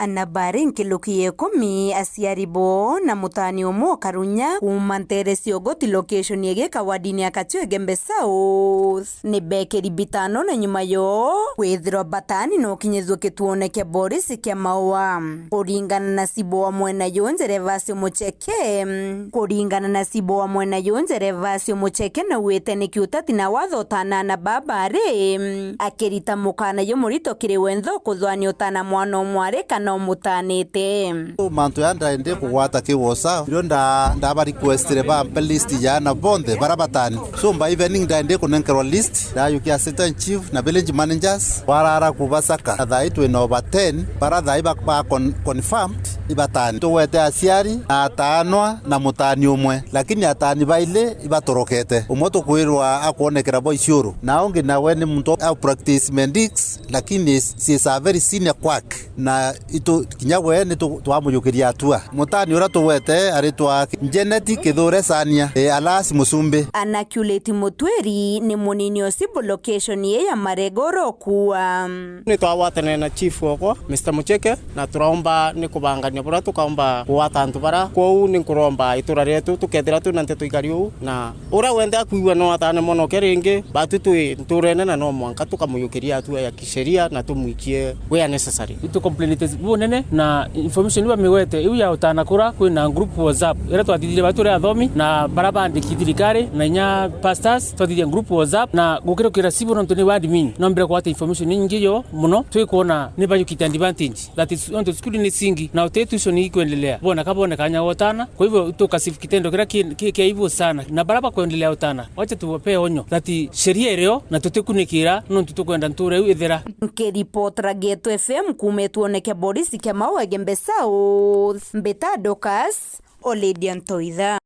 Anabari nkilukie 10 aciaribo na mutani umwe Karunya kuma nteresi Ugoti location yegeka wadini Akachiu Igembe South ni bekeri bitano na nyuma yo kwithirwa batani no kinyezwo kituone kia polisi kia Maua kuringana na sibo wa mwena yonze revasio mucheke revasio mucheke na wete ni kiutati na watho tana na babare akirita mukana yo murito kiri wentho kuthwani utana mwana umware kana umutanite mantu yanda ende kuwata kiwosa iro ndaba requestire ba list ya na bonde barabatani so mba evening ndende kunenkerwa list da yuki assistant chief na village managers barara kubasaka thaitwe no over 10 baratha iba confirmed ibatani tuwete asiari atanwa na mutani umwe lakini atani baile ibatorokete umoto kwirwa akonekera boy shuru naonge nawe ni mtu au practice mendix lakini si a very senior quack na ito kinyawe ni twamuyukiria atua mutani ura tuwete aritwa genetic ithore sania alasi musumbe anaculate mutweri ni munini osibo location ye ya maregoro kuwa ni twawatane na chief wako Mr. Mucheke na turaomba ni kubangania bura tukaomba kuwata antu bara kwou ni kuromba itura retu tukethira tu nante tuikariu na ura wende akuiwa no atane mono keringi batu turene na no mwanka tukamuyukiria atua ya kisheria na tumuikie where necessary itu complaints bonene na information wa miwete iu ya utana kura kwina group WhatsApp ira twatithire batu ria thomi na barabandi kithirikari na nya pastors twatithire group WhatsApp na gukiro kira sibo no ntoni wa admin no mbere kwata information nyingi yo muno twikuona ni bayukita advantage that is on to school ni singi na utetuition ni kuendelea bona kabone kanya utana kwa hivyo tukasifu kitendo kira kia hivyo sana na baraba kuendelea utana wacha tuwape onyo that sheria ireo na tutikunikira no tutukwenda nture ithira report Rageto FM kumetuoneke polisi kia Maua Igembe South mbeta dokas Oledian Toitha.